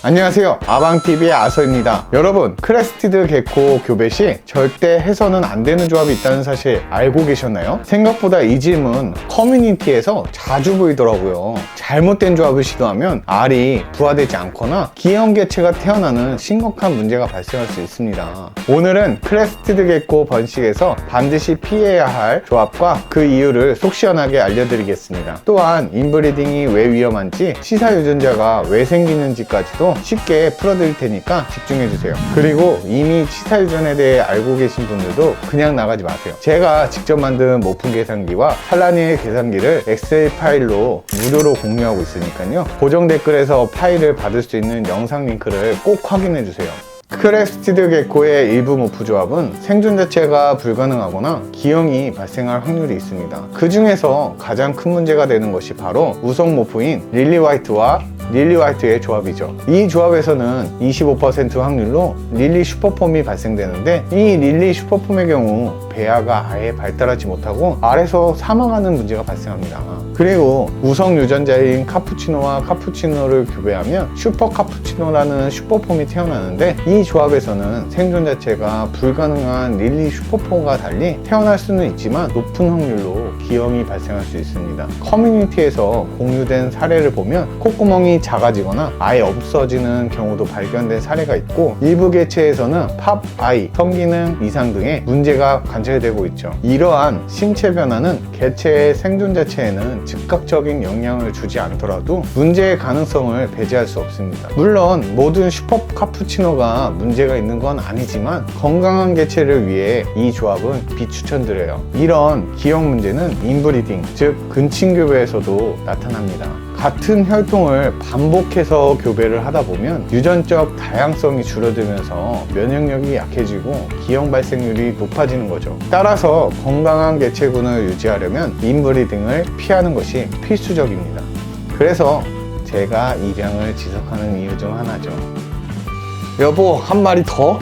안녕하세요, 아방TV의 아서입니다. 여러분, 크레스티드 개코 교배 시 절대 해서는 안 되는 조합이 있다는 사실 알고 계셨나요? 생각보다 이 질문 커뮤니티에서 자주 보이더라고요. 잘못된 조합을 시도하면 알이 부화되지 않거나 기형 개체가 태어나는 심각한 문제가 발생할 수 있습니다. 오늘은 크레스티드 개코 번식에서 반드시 피해야 할 조합과 그 이유를 속 시원하게 알려드리겠습니다. 또한 인브리딩이 왜 위험한지, 시사 유전자가 왜 생기는지까지도 쉽게 풀어드릴 테니까 집중해주세요. 그리고 이미 치사 유전에 대해 알고 계신 분들도 그냥 나가지 마세요. 제가 직접 만든 모품 계산기와 살라니엘 계산기를 엑셀 파일로 무료로 공유하고 있으니까요, 고정 댓글에서 파일을 받을 수 있는 영상 링크를 꼭 확인해주세요. 크레스티드 개코의 일부 모프 조합은 생존 자체가 불가능하거나 기형이 발생할 확률이 있습니다. 그 중에서 가장 큰 문제가 되는 것이 바로 우성 모프인 릴리 화이트와 릴리 화이트의 조합이죠. 이 조합에서는 25% 확률로 릴리 슈퍼폼이 발생되는데, 이 릴리 슈퍼폼의 경우 배아가 아예 발달하지 못하고 알에서 사망하는 문제가 발생합니다. 그리고 우성 유전자인 카푸치노와 카푸치노를 교배하면 슈퍼 카푸치노라는 슈퍼폼이 태어나는데, 이 조합에서는 생존 자체가 불가능한 릴리 슈퍼폼과 달리 태어날 수는 있지만 높은 확률로 기형이 발생할 수 있습니다. 커뮤니티에서 공유된 사례를 보면 콧구멍이 작아지거나 아예 없어지는 경우도 발견된 사례가 있고, 일부 개체에서는 팝아이, 성기능 이상 등의 문제가 관찰되고 있죠. 이러한 신체 변화는 개체의 생존 자체에는 즉각적인 영향을 주지 않더라도 문제의 가능성을 배제할 수 없습니다. 물론 모든 슈퍼 카푸치노가 문제가 있는 건 아니지만 건강한 개체를 위해 이 조합은 비추천드려요. 이런 기형 문제는 인브리딩, 즉 근친교배에서도 나타납니다. 같은 혈통을 반복해서 교배를 하다 보면 유전적 다양성이 줄어들면서 면역력이 약해지고 기형 발생률이 높아지는 거죠. 따라서 건강한 개체군을 유지하려면 인브리딩을 피하는 것이 필수적입니다. 그래서 제가 입양을 지속하는 이유 중 하나죠. 여보, 한 마리 더?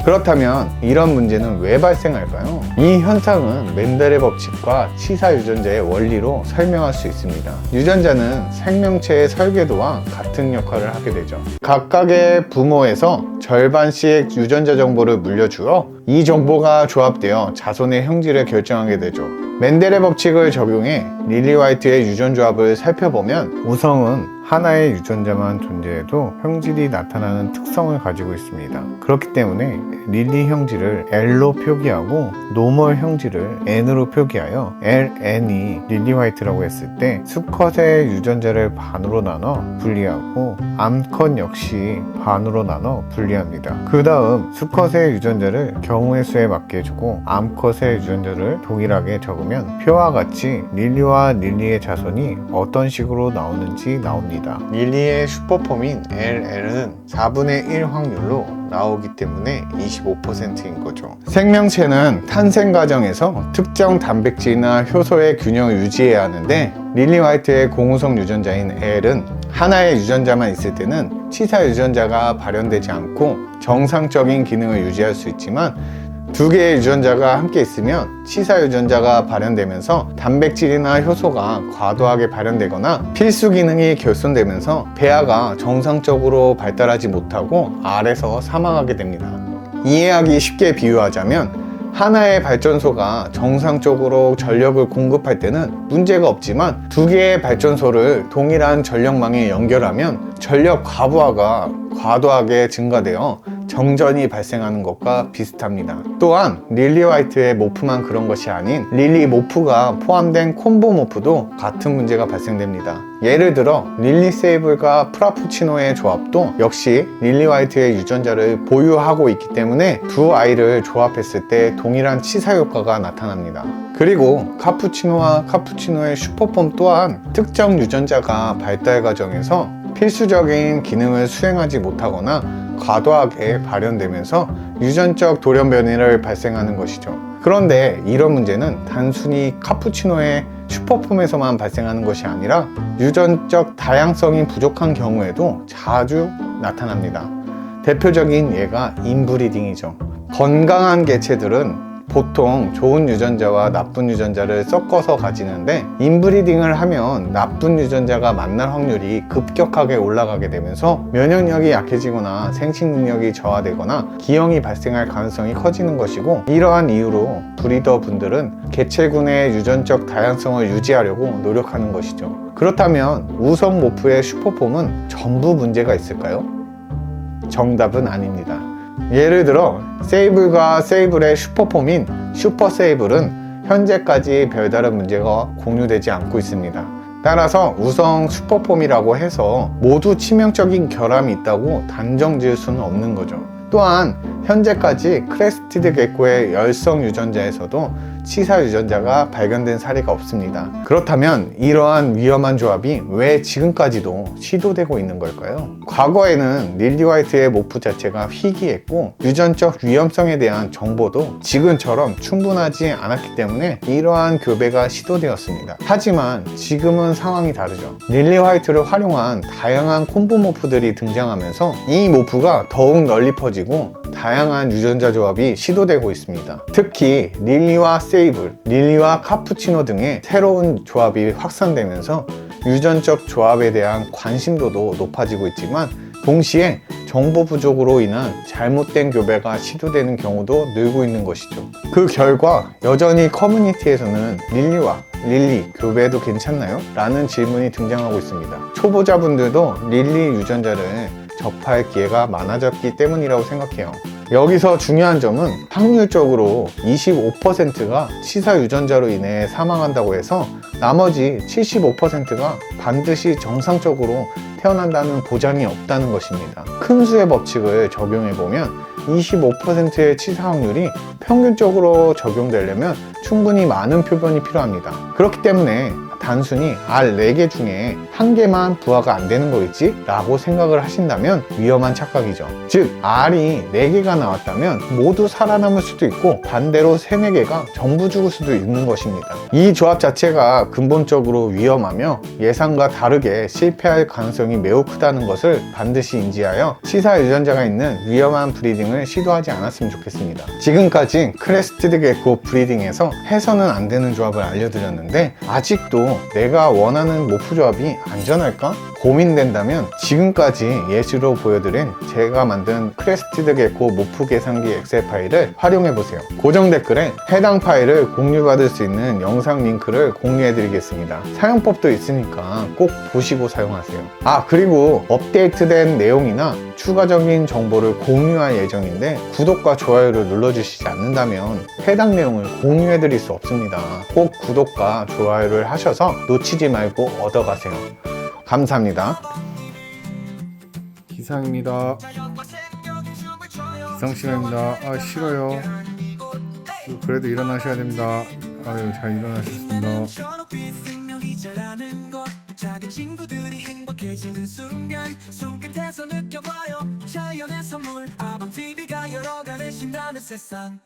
그렇다면 이런 문제는 왜 발생할까요? 이 현상은 멘델의 법칙과 치사 유전자의 원리로 설명할 수 있습니다. 유전자는 생명체의 설계도와 같은 역할을 하게 되죠. 각각의 부모에서 절반씩 유전자 정보를 물려주어 이 정보가 조합되어 자손의 형질을 결정하게 되죠. 멘델의 법칙을 적용해 릴리 화이트의 유전 조합을 살펴보면 우성은 하나의 유전자만 존재해도 형질이 나타나는 특성을 가지고 있습니다. 그렇기 때문에 릴리 형질을 L로 표기하고 노멀 형질을 N으로 표기하여 LN이 릴리 화이트라고 했을 때 수컷의 유전자를 반으로 나눠 분리하고 암컷 역시 반으로 나눠 분리합니다. 그 다음 수컷의 유전자를 경우의 수에 맞게 해주고 암컷의 유전자를 동일하게 적으면 표와 같이 릴리와 릴리의 자손이 어떤 식으로 나오는지 나옵니다. 릴리의 슈퍼폼인 LL은 4분의 1 확률로 나오기 때문에 25%인 거죠. 생명체는 탄생 과정에서 특정 단백질이나 효소의 균형을 유지해야 하는데, 릴리 화이트의 공우성 유전자인 L은 하나의 유전자만 있을 때는 치사 유전자가 발현되지 않고 정상적인 기능을 유지할 수 있지만, 두 개의 유전자가 함께 있으면 치사 유전자가 발현되면서 단백질이나 효소가 과도하게 발현되거나 필수 기능이 결손되면서 배아가 정상적으로 발달하지 못하고 알에서 사망하게 됩니다. 이해하기 쉽게 비유하자면 하나의 발전소가 정상적으로 전력을 공급할 때는 문제가 없지만 두 개의 발전소를 동일한 전력망에 연결하면 전력 과부하가 과도하게 증가되어 정전이 발생하는 것과 비슷합니다. 또한 릴리 화이트의 모프만 그런 것이 아닌 릴리 모프가 포함된 콤보 모프도 같은 문제가 발생됩니다. 예를 들어 릴리 세이블과 프라푸치노의 조합도 역시 릴리 화이트의 유전자를 보유하고 있기 때문에 두 아이를 조합했을 때 동일한 치사 효과가 나타납니다. 그리고 카푸치노와 카푸치노의 슈퍼폼 또한 특정 유전자가 발달 과정에서 필수적인 기능을 수행하지 못하거나 과도하게 발현되면서 유전적 돌연변이를 발생하는 것이죠. 그런데 이런 문제는 단순히 카푸치노의 슈퍼폼에서만 발생하는 것이 아니라 유전적 다양성이 부족한 경우에도 자주 나타납니다. 대표적인 예가 인브리딩이죠. 건강한 개체들은 보통 좋은 유전자와 나쁜 유전자를 섞어서 가지는데 인브리딩을 하면 나쁜 유전자가 만날 확률이 급격하게 올라가게 되면서 면역력이 약해지거나 생식 능력이 저하되거나 기형이 발생할 가능성이 커지는 것이고, 이러한 이유로 브리더 분들은 개체군의 유전적 다양성을 유지하려고 노력하는 것이죠. 그렇다면 우성 모프의 슈퍼폼은 전부 문제가 있을까요? 정답은 아닙니다. 예를 들어 세이블과 세이블의 슈퍼폼인 슈퍼세이블은 현재까지 별다른 문제가 공유되지 않고 있습니다. 따라서 우성 슈퍼폼이라고 해서 모두 치명적인 결함이 있다고 단정 지을 수는 없는 거죠. 또한 현재까지 크레스티드 개코의 열성 유전자에서도 치사 유전자가 발견된 사례가 없습니다. 그렇다면 이러한 위험한 조합이 왜 지금까지도 시도되고 있는 걸까요? 과거에는 릴리 화이트의 모프 자체가 희귀했고 유전적 위험성에 대한 정보도 지금처럼 충분하지 않았기 때문에 이러한 교배가 시도되었습니다. 하지만 지금은 상황이 다르죠. 릴리 화이트를 활용한 다양한 콤보 모프들이 등장하면서 이 모프가 더욱 널리 퍼지고 다양한 유전자 조합이 시도되고 있습니다. 특히 릴리와 세이블, 릴리와 카푸치노 등의 새로운 조합이 확산되면서 유전적 조합에 대한 관심도도 높아지고 있지만 동시에 정보 부족으로 인한 잘못된 교배가 시도되는 경우도 늘고 있는 것이죠. 그 결과 여전히 커뮤니티에서는 릴리와 릴리 교배도 괜찮나요? 라는 질문이 등장하고 있습니다. 초보자분들도 릴리 유전자를 접할 기회가 많아졌기 때문이라고 생각해요. 여기서 중요한 점은 확률적으로 25%가 치사 유전자로 인해 사망한다고 해서 나머지 75%가 반드시 정상적으로 태어난다는 보장이 없다는 것입니다. 큰 수의 법칙을 적용해보면 25%의 치사 확률이 평균적으로 적용되려면 충분히 많은 표본이 필요합니다. 그렇기 때문에 단순히 알 4개 중에 1개만 부화가 안 되는 거겠지? 라고 생각을 하신다면 위험한 착각이죠. 즉 알이 4개가 나왔다면 모두 살아남을 수도 있고 반대로 3, 4개가 전부 죽을 수도 있는 것입니다. 이 조합 자체가 근본적으로 위험하며 예상과 다르게 실패할 가능성이 매우 크다는 것을 반드시 인지하여 치사 유전자가 있는 위험한 브리딩을 시도하지 않았으면 좋겠습니다. 지금까지 크레스티드 개코 브리딩에서 해서는 안 되는 조합을 알려드렸는데 아직도 내가 원하는 모프 조합이 안전할까? 고민된다면 지금까지 예시로 보여드린 제가 만든 크레스티드 개코 모프 계산기 엑셀 파일을 활용해보세요. 고정 댓글에 해당 파일을 공유받을 수 있는 영상 링크를 공유해드리겠습니다. 사용법도 있으니까 꼭 보시고 사용하세요. 그리고 업데이트된 내용이나 추가적인 정보를 공유할 예정인데 구독과 좋아요를 눌러주시지 않는다면 해당 내용을 공유해드릴 수 없습니다. 꼭 구독과 좋아요를 하셔서 놓치지 말고 얻어가세요. 감사합니다. 기상입니다. 기상 시간입니다. 싫어요. 그래도 일어나셔야 됩니다. 아유, 잘 일어나셨습니다. 작은 친구들이 행복해지는 순간 손끝에서 느껴봐요. 자연의 선물 아밤TV가 열어가는 신나는 세상.